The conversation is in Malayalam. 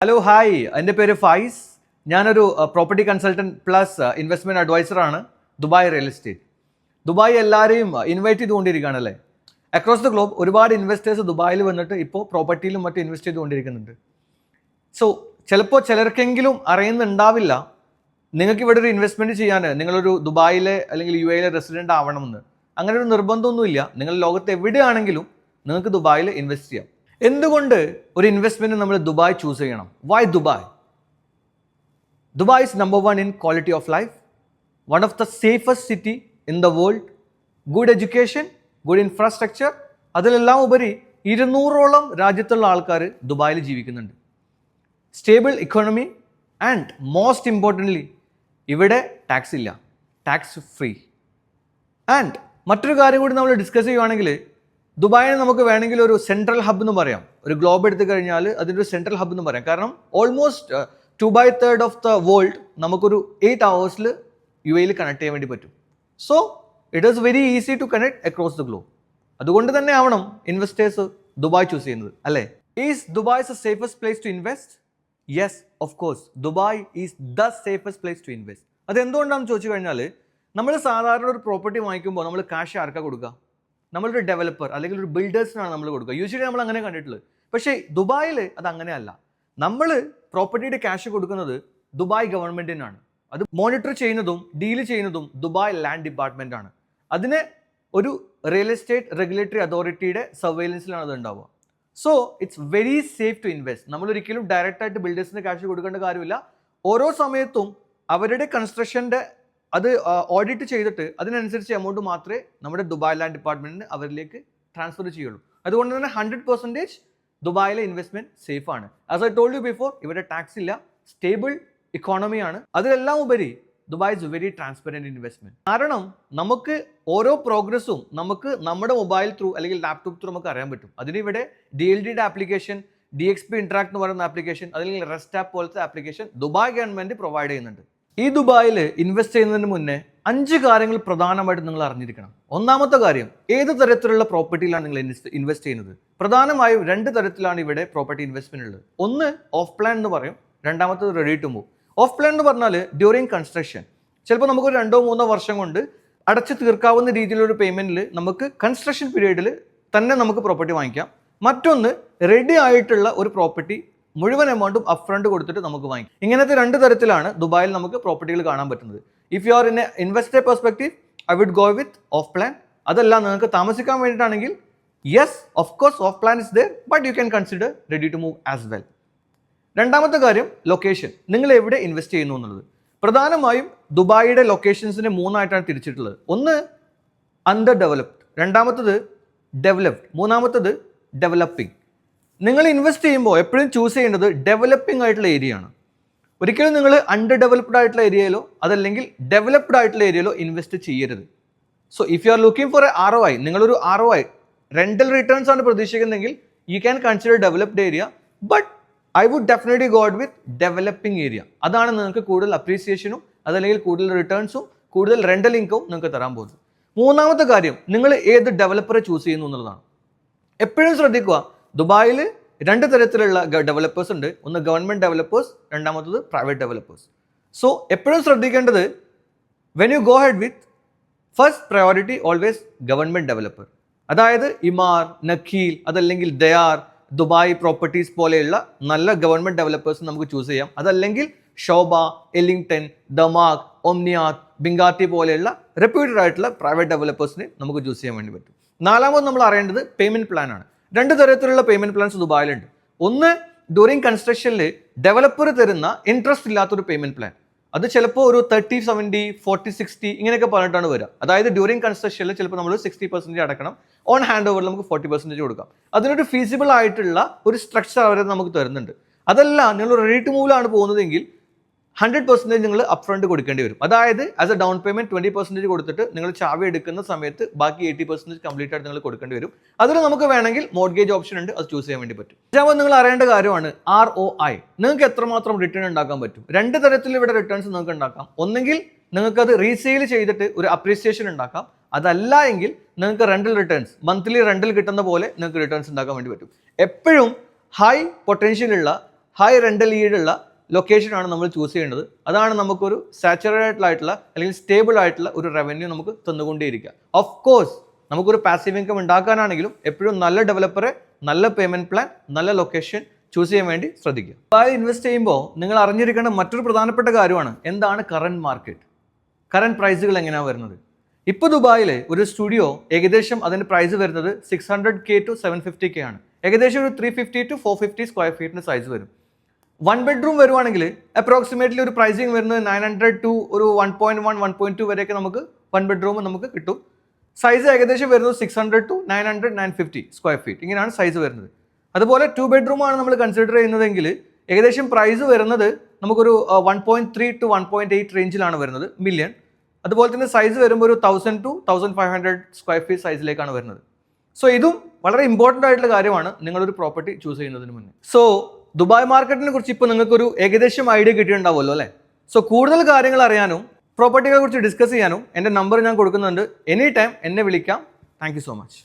ഹലോ ഹായ്, എൻ്റെ പേര് ഫൈസ്. ഞാനൊരു പ്രോപ്പർട്ടി കൺസൾട്ടൻറ്റ് പ്ലസ് ഇൻവെസ്റ്റ്മെൻറ്റ് അഡ്വൈസറാണ്. Dubai real estate. ദുബായ് എല്ലാവരെയും ഇൻവൈറ്റ് ചെയ്തുകൊണ്ടിരിക്കുകയാണ് അല്ലേ. അക്രോസ് ദ ഗ്ലോബ് ഒരുപാട് ഇൻവെസ്റ്റേഴ്സ് ദുബായിൽ വന്നിട്ട് ഇപ്പോൾ പ്രോപ്പർട്ടിയിലും മറ്റും ഇൻവെസ്റ്റ് ചെയ്തുകൊണ്ടിരിക്കുന്നുണ്ട്. സോ ചിലപ്പോൾ ചിലർക്കെങ്കിലും അറിയുന്നുണ്ടാവില്ല നിങ്ങൾക്ക് ഇവിടെ ഒരു ഇൻവെസ്റ്റ്മെൻറ്റ് ചെയ്യാൻ നിങ്ങളൊരു ദുബായിലെ അല്ലെങ്കിൽ യു എയിലെ റെസിഡൻ്റ് ആവണമെന്ന്. അങ്ങനെ ഒരു നിർബന്ധമൊന്നുമില്ല. നിങ്ങൾ ലോകത്ത് എവിടെയാണെങ്കിലും നിങ്ങൾക്ക് ദുബായിൽ ഇൻവെസ്റ്റ് ചെയ്യാം. എന്തുകൊണ്ട് ഒരു ഇൻവെസ്റ്റ്മെന്റ് നമ്മൾ ദുബായ് ചൂസ് ചെയ്യണം? Why Dubai? Dubai is number 1 in quality of life, one of the safest city in the world, good education, good infrastructure. അതിലെല്ലാം ഉപരി 200ഓളം രാജ്യത്തുള്ള ആൾക്കാർ ദുബായിൽ ജീവിക്കുന്നുണ്ട്. Stable economy and most importantly ഇവിടെ ടാക്സ് ഇല്ല, ടാക്സ് ഫ്രീ. ആൻഡ് മറ്റൊരു കാര്യം കൂടി നമ്മൾ ഡിസ്കസ് ചെയ്യുവാണെങ്കിൽ ദുബായിനെ നമുക്ക് വേണമെങ്കിൽ ഒരു സെൻട്രൽ ഹബ് എന്ന് പറയാം. ഒരു ഗ്ലോബ് എടുത്തു കഴിഞ്ഞാൽ അതിൻ്റെ ഒരു സെൻട്രൽ ഹബ് എന്ന് പറയാം. കാരണം ഓൾമോസ്റ്റ് 2/3 ഓഫ് ദ വേൾഡ് നമുക്കൊരു 8 hours യു എയിൽ കണക്ട് ചെയ്യാൻ വേണ്ടി പറ്റും. So it is very easy to connect across the globe. അതുകൊണ്ട് തന്നെ ആവണം ഇൻവെസ്റ്റേഴ്സ് ദുബായ് ചൂസ് ചെയ്യുന്നത് അല്ലേ. Is Dubai the safest place to invest? Yes, of course Dubai is the safest place to invest. അത് എന്തുകൊണ്ടാണെന്ന് ചോദിച്ചു കഴിഞ്ഞാൽ നമ്മൾ സാധാരണ ഒരു പ്രോപ്പർട്ടി വാങ്ങിക്കുമ്പോൾ നമ്മൾ കാശ് ആർക്കാ കൊടുക്കുക? നമ്മളൊരു ഡെവലപ്പർ അല്ലെങ്കിൽ ഒരു ബിൽഡേഴ്സിനാണ് നമ്മൾ കൊടുക്കുക. യൂഷ്വലി നമ്മൾ അങ്ങനെ കണ്ടിട്ടുള്ളത്. പക്ഷേ ദുബായിൽ അത് അങ്ങനെയല്ല. നമ്മൾ പ്രോപ്പർട്ടിയുടെ ക്യാഷ് കൊടുക്കുന്നത് ദുബായ് ഗവൺമെൻറ്റിനാണ്. അത് മോണിറ്റർ ചെയ്യുന്നതും ഡീൽ ചെയ്യുന്നതും ദുബായ് ലാൻഡ് ഡിപ്പാർട്ട്മെൻ്റ് ആണ്. അതിന് ഒരു റിയൽ എസ്റ്റേറ്റ് റെഗുലേറ്ററി അതോറിറ്റിയുടെ സർവൈലൻസിലാണ് അത് ഉണ്ടാവുക. So it's very safe to invest. നമ്മളൊരിക്കലും ഡയറക്റ്റായിട്ട് ബിൽഡേഴ്സിന് ക്യാഷ് കൊടുക്കേണ്ട കാര്യമില്ല. ഓരോ സമയത്തും അവരുടെ കൺസ്ട്രക്ഷൻ്റെ അത് ഓഡിറ്റ് ചെയ്തിട്ട് അതിനനുസരിച്ച് എമൗണ്ട് മാത്രമേ നമ്മുടെ ദുബായ് ലാൻഡ് ഡിപ്പാർട്ട്മെന്റിന് അവരിലേക്ക് ട്രാൻസ്ഫർ ചെയ്യുള്ളൂ. അതുകൊണ്ട് തന്നെ 100% ദുബായിലെ ഇൻവെസ്റ്റ്മെന്റ് സേഫ് ആണ്. As I told you before, ഇവിടെ ടാക്സ് ഇല്ല, സ്റ്റേബിൾ ഇക്കോണമിയാണ്. അതിലെല്ലാം ഉപരി Dubai is very transparent investment. കാരണം നമുക്ക് ഓരോ പ്രോഗ്രസ്സും നമുക്ക് നമ്മുടെ മൊബൈൽ ത്രൂ അല്ലെങ്കിൽ ലാപ്ടോപ്പ് ത്രൂ നമുക്ക് അറിയാൻ പറ്റും. അതിനിവിടെ DLDയുടെ ആപ്ലിക്കേഷൻ, DXP Interact എന്ന് പറയുന്ന ആപ്ലിക്കേഷൻ, അല്ലെങ്കിൽ റെസ്റ്റ് ആപ്പ് പോലത്തെ ആപ്ലിക്കേഷൻ ദുബായ് ഗവൺമെന്റ് പ്രൊവൈഡ് ചെയ്യുന്നുണ്ട്. ഈ ദുബായിൽ ഇൻവെസ്റ്റ് ചെയ്യുന്നതിന് മുന്നേ 5 കാര്യങ്ങൾ പ്രധാനമായിട്ട് നിങ്ങൾ അറിഞ്ഞിരിക്കണം. ഒന്നാമത്തെ കാര്യം, ഏത് തരത്തിലുള്ള പ്രോപ്പർട്ടിയിലാണ് നിങ്ങൾ ഇൻവെസ്റ്റ് ചെയ്യുന്നത്? പ്രധാനമായും 2 തരത്തിലാണ് ഇവിടെ പ്രോപ്പർട്ടി ഇൻവെസ്റ്റ്മെന്റ് ഉള്ളത്. ഒന്ന് ഓഫ് പ്ലാൻ എന്ന് പറയും, രണ്ടാമത്തത് ready to move. Off plan എന്ന് പറഞ്ഞാൽ ഡ്യൂറിങ് കൺസ്ട്രക്ഷൻ ചിലപ്പോൾ നമുക്കൊരു 2-3 വർഷം കൊണ്ട് അടച്ചു തീർക്കാവുന്ന രീതിയിലൊരു പേയ്മെന്റിൽ നമുക്ക് കൺസ്ട്രക്ഷൻ പീരീഡിൽ തന്നെ നമുക്ക് പ്രോപ്പർട്ടി വാങ്ങിക്കാം. മറ്റൊന്ന് റെഡി ആയിട്ടുള്ള ഒരു പ്രോപ്പർട്ടി മുഴുവൻ എമൗണ്ടും അപ്ഫ്രണ്ട് കൊടുത്തിട്ട് നമുക്ക് വാങ്ങിക്കും. ഇങ്ങനത്തെ 2 തരത്തിലാണ് ദുബായിൽ നമുക്ക് പ്രോപ്പർട്ടികൾ കാണാൻ പറ്റുന്നത്. If you are in a investor perspective, I would go with off plan. അതല്ല നിങ്ങൾക്ക് താമസിക്കാൻ വേണ്ടിയിട്ടാണെങ്കിൽ yes, of course off plan is there, but you can consider ready to move as well. രണ്ടാമത്തെ കാര്യം ലൊക്കേഷൻ, നിങ്ങൾ എവിടെ ഇൻവെസ്റ്റ് ചെയ്യുന്നു എന്നുള്ളത്. പ്രധാനമായും ദുബായിയുടെ ലൊക്കേഷൻസിനെ 3 തിരിച്ചിട്ടുള്ളത്. ഒന്ന് അണ്ടർ ഡെവലപ്ഡ്, രണ്ടാമത്തത് ഡെവലപ്ഡ്, മൂന്നാമത്തത് ഡെവലപ്പിംഗ്. നിങ്ങൾ ഇൻവെസ്റ്റ് ചെയ്യുമ്പോൾ എപ്പോഴും ചൂസ് ചെയ്യേണ്ടത് ഡെവലപ്പിംഗ് ആയിട്ടുള്ള ഏരിയ ആണ്. ഒരിക്കലും നിങ്ങൾ അണ്ടർ ഡെവലപ്ഡ് ആയിട്ടുള്ള ഏരിയയിലോ അതല്ലെങ്കിൽ ഡെവലപ്ഡ് ആയിട്ടുള്ള ഏരിയയിലോ ഇൻവെസ്റ്റ് ചെയ്യരുത്. So if you are looking for a ROI, നിങ്ങളൊരു ROI റെന്റൽ റിട്ടേൺസ് ആണ് പ്രതീക്ഷിക്കുന്നതെങ്കിൽ you can consider developed area, but I would definitely go with developing area. അതാണ് നിങ്ങൾക്ക് കൂടുതൽ അപ്രീസിയേഷനും അതല്ലെങ്കിൽ കൂടുതൽ റിട്ടേൺസും കൂടുതൽ റെന്റൽ ഇൻകവും നിങ്ങൾക്ക് തരാൻ പോകുന്നത്. മൂന്നാമത്തെ കാര്യം, നിങ്ങൾ ഏത് ഡെവലപ്പറെ ചൂസ് ചെയ്യുന്നു എന്നുള്ളതാണ്. എപ്പോഴും ശ്രദ്ധിക്കുക, ദുബായിൽ 2 തരത്തിലുള്ള ഡെവലപ്പേഴ്സ് ഉണ്ട്. ഒന്ന് ഗവൺമെന്റ് ഡെവലപ്പേഴ്സ്, രണ്ടാമത്തത് പ്രൈവറ്റ് ഡെവലപ്പേഴ്സ്. സോ എപ്പോഴും ശ്രദ്ധിക്കേണ്ടത്, when you go head with first priority always government developer. അതായത് ഇമാർ, നഖീൽ, അതല്ലെങ്കിൽ ദയാർ, ദുബായ് പ്രോപ്പർട്ടീസ് പോലെയുള്ള നല്ല ഗവൺമെന്റ് ഡെവലപ്പേഴ്സ് നമുക്ക് ചൂസ് ചെയ്യാം. അതല്ലെങ്കിൽ ഷോബ, എല്ലിംഗ്ടൺ, ദമാക്, ഒംനിയാത്ത്, ബിങ്കാത്തി പോലെയുള്ള റെപ്യൂട്ടഡ് ആയിട്ടുള്ള പ്രൈവറ്റ് ഡെവലപ്പേഴ്സിനെ നമുക്ക് ചൂസ് ചെയ്യാൻ വേണ്ടി പറ്റും. നാലാമത് നമ്മൾ അറിയേണ്ടത് പേയ്മെന്റ് പ്ലാൻ ആണ്. 2 തരത്തിലുള്ള പേയ്മെന്റ് പ്ലാൻസ് ദുബായിലുണ്ട്. ഒന്ന് ഡ്യൂറിങ് കൺസ്ട്രക്ഷനിൽ ഡെവലപ്പർ തരുന്ന ഇൻട്രസ്റ്റ് ഇല്ലാത്തൊരു പേയ്മെന്റ് പ്ലാൻ. അത് ചിലപ്പോൾ ഒരു 30-70, 40-60 ഇങ്ങനെയൊക്കെ പറഞ്ഞിട്ടാണ് വരിക. അതായത് ഡ്യൂറിങ് കൺസ്ട്രക്ഷനിൽ ചിലപ്പോൾ നമ്മൾ 60% അടക്കണം, ഓൺ ഹാൻഡ് ഓവറിൽ നമുക്ക് 40% കൊടുക്കാം. അതിനൊരു ഫീസിബിൾ ആയിട്ടുള്ള ഒരു സ്ട്രക്ചർ അവർ നമുക്ക് തരുന്നുണ്ട്. അതല്ല നിങ്ങൾ റെഡി ടു മൂവിലാണ് പോകുന്നതെങ്കിൽ 100% നിങ്ങൾ അപ്ഫ്രണ്ട് കൊടുക്കേണ്ടി വരും. അതായത് ആസ് എ ഡൗൺ പേയ്മെന്റ് 20% കൊടുത്തിട്ട് നിങ്ങൾ ചാവി എടുക്കുന്ന സമയത്ത് ബാക്കി 80% കംപ്ലീറ്റ് ആയിട്ട് നിങ്ങൾ കൊടുക്കേണ്ടി വരും. അതിന് നമുക്ക് വേണമെങ്കിൽ മോർഗേജ് ഓപ്ഷൻ ഉണ്ട്, അത് ചൂസ് ചെയ്യാൻ വേണ്ടി പറ്റും. അഞ്ചാമത് നിങ്ങൾ അറിയേണ്ട കാര്യമാണ് ROI. നിങ്ങൾക്ക് എത്രമാത്രം റിട്ടേൺ ഉണ്ടാക്കാൻ പറ്റും. 2 തരത്തിൽ ഇവിടെ റിട്ടേൺസ് നിങ്ങൾക്ക് ഉണ്ടാക്കാം. ഒന്നെങ്കിൽ നിങ്ങൾക്ക് അത് റീസെയിൽ ചെയ്തിട്ട് ഒരു അപ്രീസിയേഷൻ ഉണ്ടാക്കാം. അതല്ല എങ്കിൽ നിങ്ങൾക്ക് റെന്റൽ റിട്ടേൺസ്, മന്ത്ലി റെന്റൽ കിട്ടുന്ന പോലെ നിങ്ങൾക്ക് റിട്ടേൺസ് ഉണ്ടാക്കാൻ വേണ്ടി പറ്റും. എപ്പോഴും ഹൈ പൊട്ടൻഷ്യൽ ഉള്ള ഹൈ റെൻ്റൽ ഈൽഡുള്ള ലൊക്കേഷനാണ് നമ്മൾ ചൂസ് ചെയ്യേണ്ടത്. അതാണ് നമുക്കൊരു സാച്ചുറേറ്റഡ് ആയിട്ടുള്ള അല്ലെങ്കിൽ സ്റ്റേബിൾ ആയിട്ടുള്ള ഒരു റവന്യൂ നമുക്ക് തന്നുകൊണ്ടേയിരിക്കുക. ഓഫ് കോഴ്സ് നമുക്കൊരു പാസീവ് ഇൻകം ഉണ്ടാക്കാനാണെങ്കിലും എപ്പോഴും നല്ല ഡെവലപ്പറെ, നല്ല പേയ്മെന്റ് പ്ലാൻ, നല്ല ലൊക്കേഷൻ ചൂസ് ചെയ്യാൻ വേണ്ടി ശ്രദ്ധിക്കുക. ദുബായിൽ ഇൻവെസ്റ്റ് ചെയ്യുമ്പോൾ നിങ്ങൾ അറിഞ്ഞിരിക്കേണ്ട മറ്റൊരു പ്രധാനപ്പെട്ട കാര്യമാണ് എന്താണ് കറന്റ് മാർക്കറ്റ്, കറന്റ് പ്രൈസുകൾ എങ്ങനെയാണ് വരുന്നത്. ഇപ്പോൾ ദുബായിൽ ഒരു സ്റ്റുഡിയോ ഏകദേശം അതിൻ്റെ പ്രൈസ് വരുന്നത് 600K to 750K ആണ്. ഏകദേശം ഒരു 350 to 450 സ്ക്വയർ ഫീറ്റിന് സൈസ് വരും. 1 ബെഡ്റൂം വരുവാണെങ്കിൽ അപ്രോക്സിമേറ്റ്ലി ഒരു പ്രൈസിങ് വരുന്നത് 900 to ഒരു 1.1 1.2 വരെയൊക്കെ നമുക്ക് 1 ബെഡ്റൂം നമുക്ക് കിട്ടും. സൈസ് ഏകദേശം വരുന്നത് 600 to 900 950 സ്ക്വയർ ഫീറ്റ്, ഇങ്ങനെയാണ് സൈസ് വരുന്നത്. അതുപോലെ 2 ബെഡ്റൂം ആണ് നമ്മൾ കൺസിഡർ ചെയ്യുന്നതെങ്കിൽ ഏകദേശം പ്രൈസ് വരുന്നത് നമുക്കൊരു 1.3 to 1.8 റേഞ്ചിലാണ് വരുന്നത് മില്യൺ. അതുപോലെ തന്നെ സൈസ് വരുമ്പോൾ ഒരു 1000 to 1500 സ്ക്വയർ ഫീറ്റ് സൈസിലേക്കാണ് വരുന്നത്. സോ ഇതും വളരെ ഇമ്പോർട്ടൻ്റ് ആയിട്ടുള്ള കാര്യമാണ് നിങ്ങളൊരു പ്രോപ്പർട്ടി ചൂസ് ചെയ്യുന്നതിന് മുന്നേ. സോ ദുബായ് മാർക്കറ്റിനെ കുറിച്ച് ഇപ്പോൾ നിങ്ങൾക്കൊരു ഏകദേശം ഐഡിയ കിട്ടിയിട്ടുണ്ടാവുമല്ലോ അല്ലേ. സോ കൂടുതൽ കാര്യങ്ങൾ അറിയാനും പ്രോപ്പർട്ടികളെ കുറിച്ച് ഡിസ്കസ് ചെയ്യാനും എൻ്റെ നമ്പർ ഞാൻ കൊടുക്കുന്നുണ്ട്. എനി ടൈം എന്നെ വിളിക്കാം. Thank you so much.